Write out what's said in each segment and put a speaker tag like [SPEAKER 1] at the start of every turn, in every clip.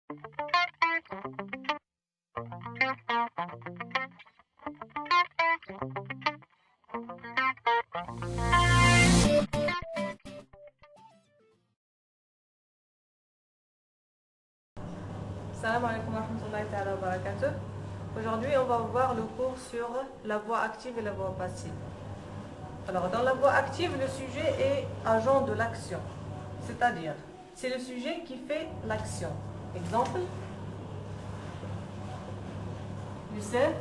[SPEAKER 1] Salam alaikum wa rahmatullahi ta'ala wa barakatuh. Aujourd'hui, on va voir le cours sur la voix active et la voix passive. Alors, dans la voix active, le sujet est agent de l'action. C'est-à-dire, c'est le sujet qui fait l'action. Exemple, Youssef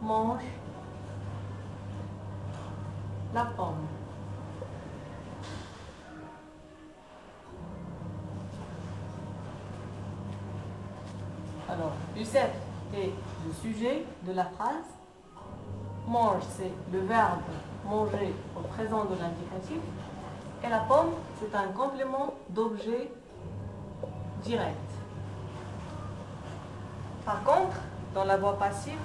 [SPEAKER 1] mange la pomme. Alors, Youssef est le sujet de la phrase. Mange, c'est le verbe manger au présent de l'indicatif. Et la pomme, c'est un complément d'objet direct. Par contre, dans la voix passive,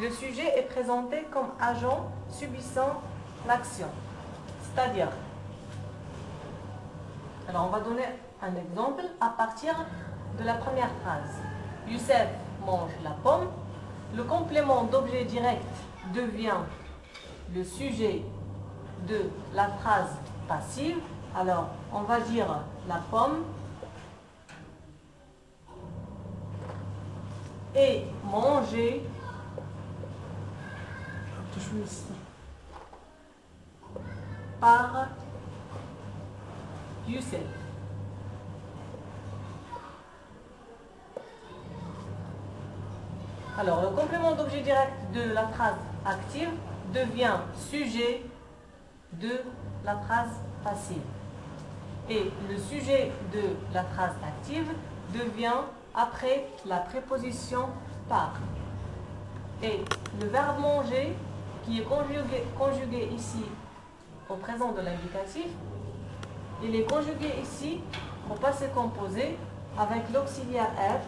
[SPEAKER 1] le sujet est présenté comme agent subissant l'action. C'est-à-dire, alors on va donner un exemple à partir de la première phrase. Youssef mange la pomme. Le complément d'objet direct devient le sujet de la phrase passive. Alors, on va dire la pomme est mangée par Youssef. Alors, le complément d'objet direct de la phrase active devient sujet de la phrase passive. Et le sujet de la phrase active devient après la préposition par. Et le verbe manger, qui est conjugué ici au présent de l'indicatif, il est conjugué ici au passé composé avec l'auxiliaire être.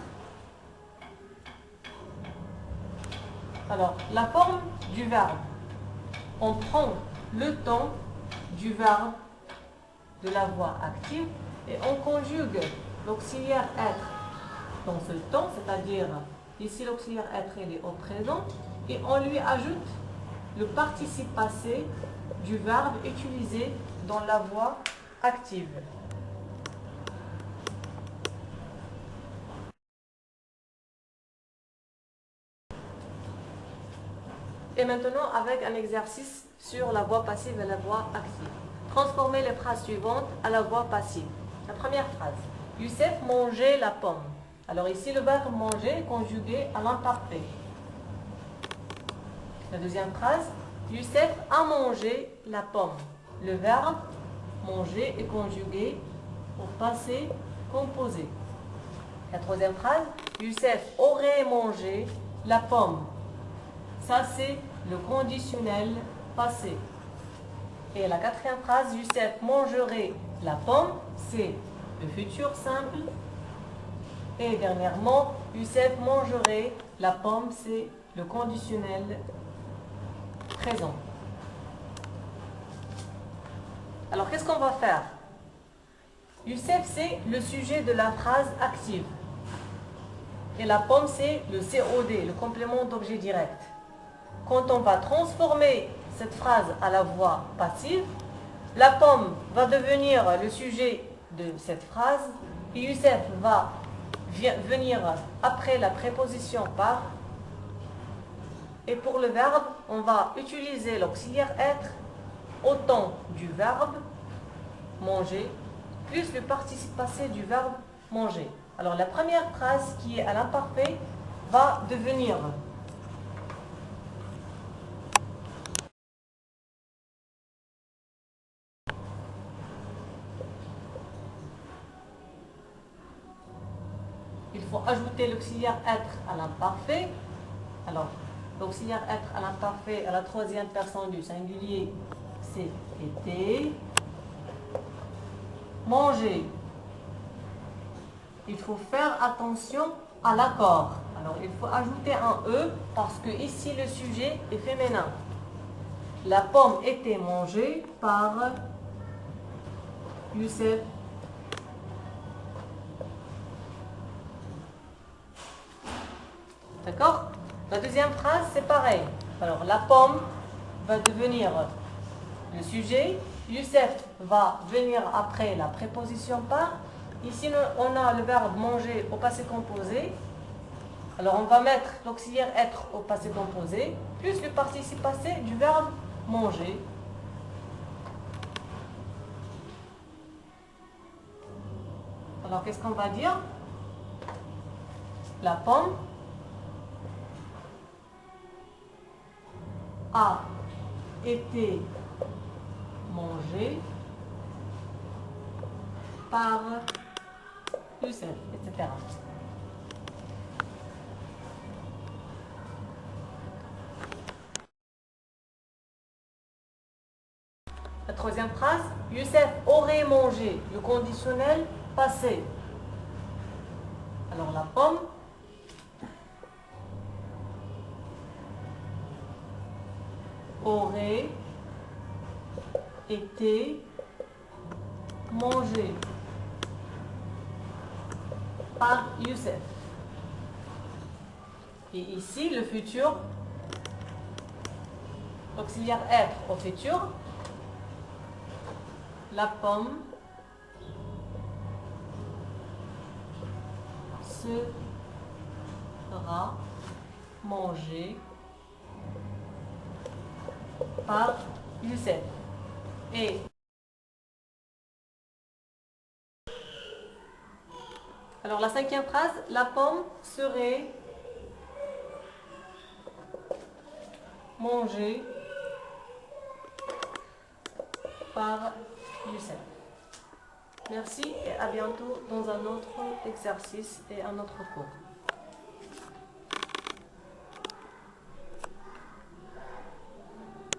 [SPEAKER 1] Alors, la forme du verbe, on prend le temps du verbe de la voix active et on conjugue l'auxiliaire être dans ce temps, c'est-à-dire ici l'auxiliaire être il est au présent, et on lui ajoute le participe passé du verbe utilisé dans la voix active. Et maintenant, avec un exercice sur la voix passive et la voix active. Transformez les phrases suivantes à la voix passive. La première phrase. Youssef mangeait la pomme. Alors ici, le verbe manger est conjugué à l'imparfait. La deuxième phrase. Youssef a mangé la pomme. Le verbe manger est conjugué au passé composé. La troisième phrase. Youssef aurait mangé la pomme. Ça, c'est le conditionnel passé. Et la quatrième phrase, Youssef mangerait la pomme, c'est le futur simple. Et dernièrement, Youssef mangerait la pomme, c'est le conditionnel présent. Alors, qu'est-ce qu'on va faire? Youssef, c'est le sujet de la phrase active. Et la pomme, c'est le COD, le complément d'objet direct. Quand on va transformer cette phrase à la voix passive, la pomme va devenir le sujet de cette phrase et Youssef va venir après la préposition par. Et pour le verbe, on va utiliser l'auxiliaire être au temps du verbe manger plus le participe passé du verbe manger. Alors la première phrase qui est à l'imparfait va devenir il faut ajouter l'auxiliaire être à l'imparfait. Alors, l'auxiliaire être à l'imparfait à la troisième personne du singulier, c'est été. Manger. Il faut faire attention à l'accord. Alors, il faut ajouter un E parce que ici, le sujet est féminin. La pomme était mangée par Youssef. D'accord? La deuxième phrase, c'est pareil. Alors, la pomme va devenir le sujet. Youssef va venir après la préposition par. Ici, on a le verbe manger au passé composé. Alors, on va mettre l'auxiliaire être au passé composé, plus le participe passé du verbe manger. Alors, qu'est-ce qu'on va dire? La pomme a été mangée par Youssef, etc. La troisième phrase, Youssef aurait mangé, le conditionnel passé. Alors la pomme aurait été mangée par Youssef. Et ici, le futur, auxiliaire être au futur, la pomme sera mangée par Youssef. Et alors la cinquième phrase, la pomme serait mangée par Youssef. Merci et à bientôt dans un autre exercice et un autre cours.